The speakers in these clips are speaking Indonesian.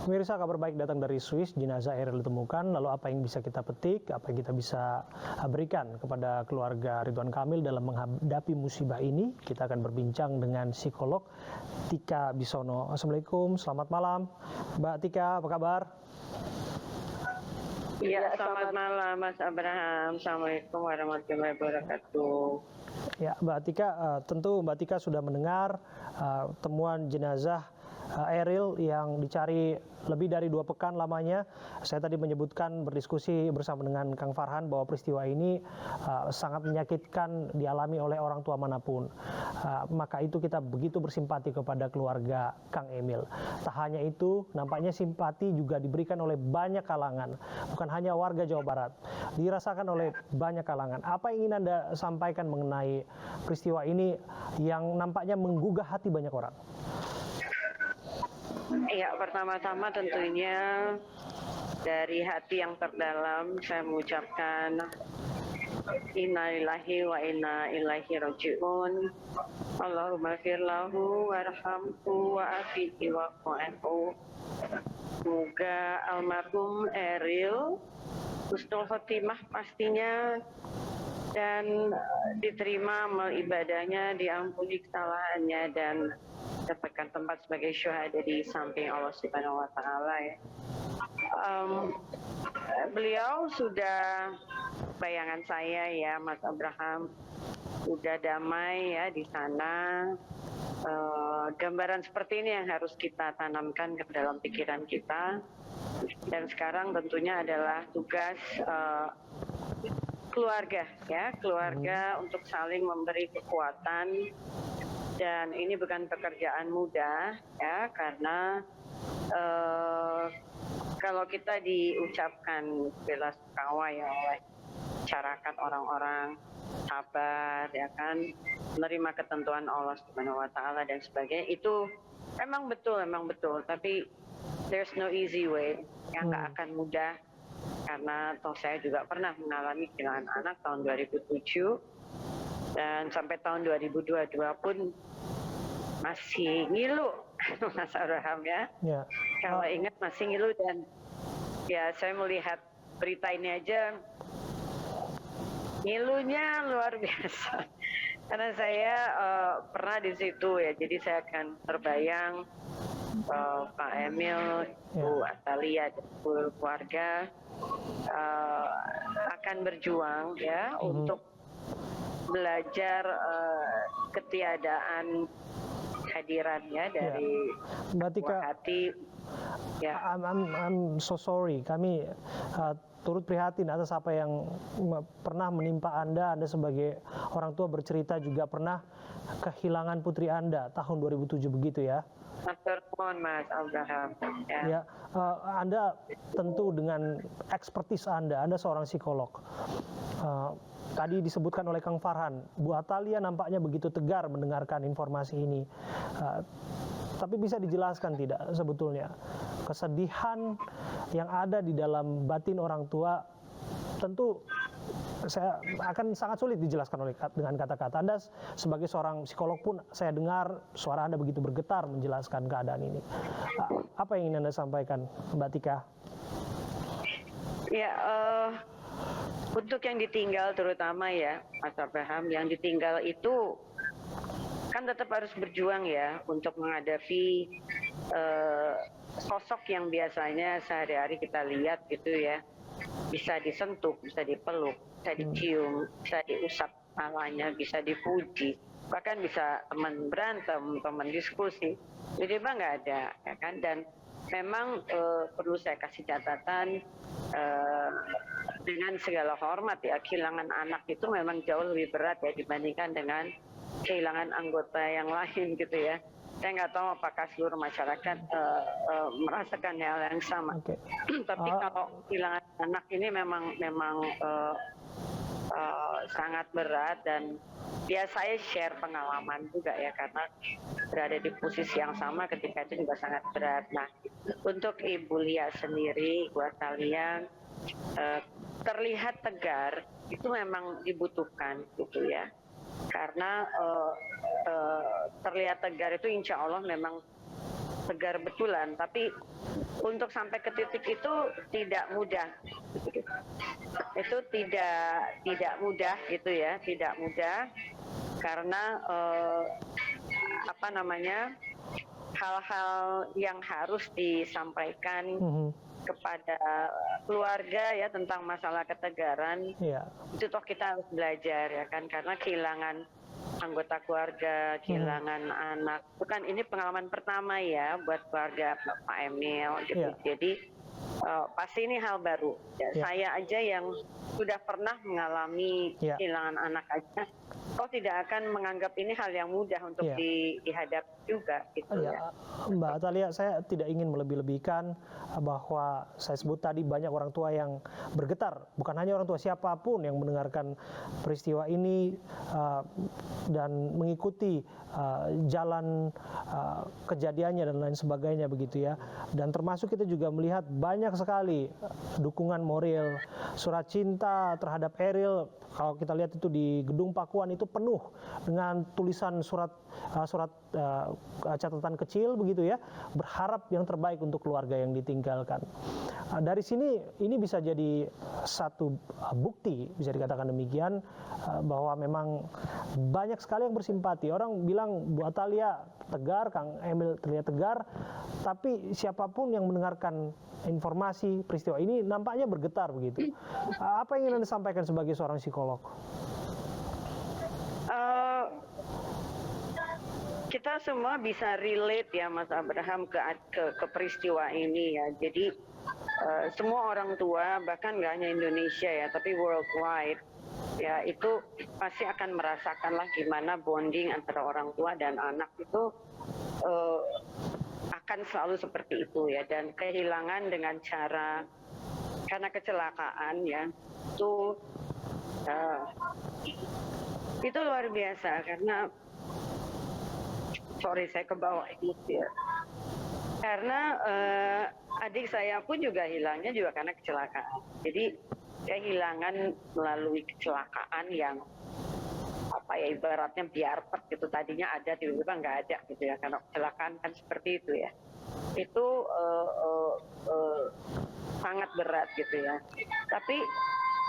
Pemirsa, kabar baik datang dari Swiss. Jenazah Eril ditemukan. Lalu apa yang bisa kita petik, apa yang kita bisa berikan kepada keluarga Ridwan Kamil dalam menghadapi musibah ini? Kita akan berbincang dengan psikolog Tika Bisono. Assalamualaikum, selamat malam Mbak Tika, apa kabar? Iya, selamat malam Mas Abraham. Assalamualaikum warahmatullahi wabarakatuh. Ya, Mbak Tika, tentu Mbak Tika sudah mendengar temuan jenazah Eril yang dicari lebih dari 2 pekan lamanya. Saya tadi menyebutkan berdiskusi bersama dengan Kang Farhan bahwa peristiwa ini sangat menyakitkan dialami oleh orang tua manapun. Maka itu kita begitu bersimpati kepada keluarga Kang Emil. Tak hanya itu, nampaknya simpati juga diberikan oleh banyak kalangan, bukan hanya warga Jawa Barat, dirasakan oleh banyak kalangan. Apa yang ingin Anda sampaikan mengenai peristiwa ini yang nampaknya menggugah hati banyak orang? Ya, pertama-tama tentunya dari hati yang terdalam saya mengucapkan innalillahi wa inna ilaihi raji'un. Allahumma firlahu warhamhu wa'afihi wa'fu'anhu. Semoga almarhum Eril husnul khotimah pastinya, dan diterima amal ibadahnya, diampuni kesalahannya, dan dapatkan tempat sebagai syuhada di samping Allah Subhanahu wa Ta'ala ya. Beliau sudah, bayangan saya ya Mas Abraham, sudah damai ya di sana. Gambaran seperti ini yang harus kita tanamkan ke dalam pikiran kita, dan sekarang tentunya adalah tugas keluarga ya, keluarga untuk saling memberi kekuatan. Dan ini bukan pekerjaan mudah ya, karena kalau kita diucapkan bela sungkawa ya oleh masyarakat, orang-orang sabar ya kan, menerima ketentuan Allah Subhanahu wa Ta'ala dan sebagainya, itu memang betul, tapi there's no easy way, yang nggak akan mudah, karena toh saya juga pernah mengalami kehilangan anak tahun 2007, dan sampai tahun 2022 pun masih ngilu Mas Abraham ya. Kalau ingat masih ngilu, dan ya saya melihat berita ini aja ngilunya luar biasa. Karena saya pernah di situ ya, jadi saya akan terbayang Pak Emil, Bu Atalia, dan seluruh keluarga akan berjuang ya untuk belajar ketiadaan hadirannya dari Mbak Tika, hati. Ya. I'm so sorry. Kami turut prihatin atas apa yang pernah menimpa Anda. Anda sebagai orang tua bercerita juga pernah kehilangan putri Anda tahun 2007 begitu ya? Maturnuwun Mas Abraham. Ya, Anda tentu dengan ekspertis Anda seorang psikolog. Tadi disebutkan oleh Kang Farhan, Bu Atalia nampaknya begitu tegar mendengarkan informasi ini. Tapi bisa dijelaskan tidak sebetulnya kesedihan yang ada di dalam batin orang tua? Tentu saya akan sangat sulit dijelaskan dengan kata-kata. Anda sebagai seorang psikolog pun saya dengar suara Anda begitu bergetar menjelaskan keadaan ini. Apa yang ingin Anda sampaikan, Mbak Tika? Ya, untuk yang ditinggal terutama ya Mas Abraham, yang ditinggal itu kan tetap harus berjuang ya untuk menghadapi sosok yang biasanya sehari-hari kita lihat gitu ya, bisa disentuh, bisa dipeluk, bisa dicium, bisa diusap kepalanya, bisa dipuji, bahkan bisa teman berantem, teman diskusi, jadi nggak ada ya kan. Dan memang perlu saya kasih catatan, dengan segala hormat ya, kehilangan anak itu memang jauh lebih berat ya dibandingkan dengan kehilangan anggota yang lain gitu ya. Saya nggak tahu apakah seluruh masyarakat merasakan hal yang sama. Tapi kalau kehilangan anak ini memang sangat berat, dan ya saya share pengalaman juga ya, karena berada di posisi yang sama ketika itu juga sangat berat. Nah, untuk Ibu Lia sendiri, buat kalian terlihat tegar itu memang dibutuhkan gitu ya, karena terlihat tegar itu insya Allah memang tegar betulan, tapi untuk sampai ke titik itu tidak mudah. Itu tidak mudah gitu ya, tidak mudah karena hal-hal yang harus disampaikan kepada keluarga ya tentang masalah ketegaran. Itu toh kita harus belajar ya kan, karena kehilangan anggota keluarga, kehilangan anak. Bukan ini pengalaman pertama ya buat keluarga Pak Emil gitu. Jadi pasti ini hal baru. Saya aja yang sudah pernah mengalami kehilangan anak aja, kok tidak akan menganggap ini hal yang mudah untuk dihadapi juga gitu ya. Mbak Atalia, saya tidak ingin melebih-lebihkan bahwa saya sebut tadi banyak orang tua yang bergetar, bukan hanya orang tua, siapapun yang mendengarkan peristiwa ini dan mengikuti jalan kejadiannya dan lain sebagainya begitu ya. Dan termasuk kita juga melihat banyak sekali dukungan moral, surat cinta terhadap Eril. Kalau kita lihat itu di Gedung Pakuan itu penuh dengan tulisan surat catatan kecil begitu ya, berharap yang terbaik untuk keluarga yang ditinggalkan. Dari sini ini bisa jadi satu bukti, bisa dikatakan demikian, bahwa memang banyak sekali yang bersimpati. Orang bilang Bu Atalia tegar, Kang Emil terlihat tegar, tapi siapapun yang mendengarkan informasi peristiwa ini nampaknya bergetar begitu. Apa yang ingin Anda sampaikan sebagai seorang psikolog? Kita semua bisa relate ya Mas Abraham ke peristiwa ini ya. Jadi semua orang tua, bahkan nggak hanya Indonesia ya, tapi worldwide ya, itu pasti akan merasakanlah gimana bonding antara orang tua dan anak itu akan selalu seperti itu ya. Dan kehilangan dengan cara karena kecelakaan ya, itu luar biasa. Karena sorry saya ke bawah emosi ya. Karena adik saya pun juga hilangnya juga karena kecelakaan. Jadi kehilangan melalui kecelakaan yang ibaratnya biarpet gitu, tadinya ada tiba-tiba nggak ada gitu ya, karena kecelakaan kan seperti itu ya. Itu sangat berat gitu ya. Tapi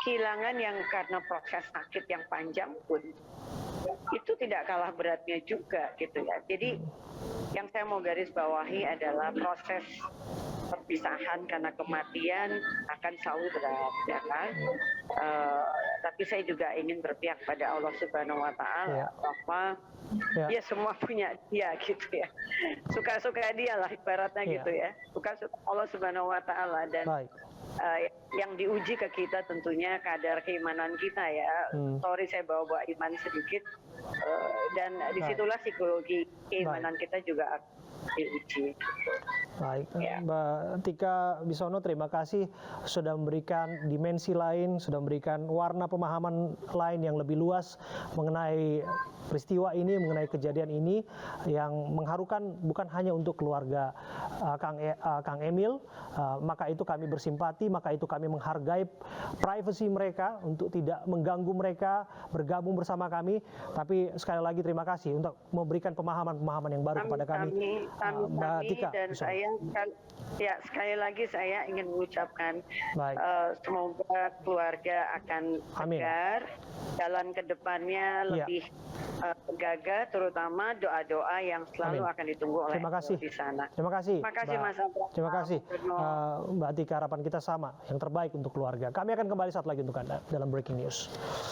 kehilangan yang karena proses sakit yang panjang pun itu tidak kalah beratnya juga gitu ya. Jadi yang saya mau garis bawahi adalah proses perpisahan karena kematian akan selalu berat ya kan. Tapi saya juga ingin berpihak pada Allah Subhanahu Wa Taala bahwa dia semua punya dia gitu ya. Suka-suka dia lah ibaratnya gitu ya. Bukan Allah Subhanahu Wa Taala. Dan yang diuji ke kita tentunya kadar keimanan kita ya. Sorry saya bawa iman sedikit, dan disitulah psikologi keimanan kita juga diuji. Baik, Mbak Tika Bisono, terima kasih sudah memberikan dimensi lain, sudah memberikan warna pemahaman lain yang lebih luas mengenai peristiwa ini, mengenai kejadian ini yang mengharukan bukan hanya untuk keluarga Kang Emil. Maka itu kami bersimpati, maka itu kami menghargai privasi mereka untuk tidak mengganggu mereka bergabung bersama kami. Tapi sekali lagi terima kasih untuk memberikan pemahaman-pemahaman yang baru kepada kami. Mbak Tika, dan saya sekali lagi saya ingin mengucapkan semoga keluarga akan tegar, jalan ke depannya lebih gagah, terutama doa-doa yang selalu akan ditunggu oleh di sana. Terima kasih. Terima kasih Mas Abraham. Terima kasih Mbak Tika, harapan kita sama, yang terbaik untuk keluarga. Kami akan kembali saat lagi untuk Anda dalam Breaking News.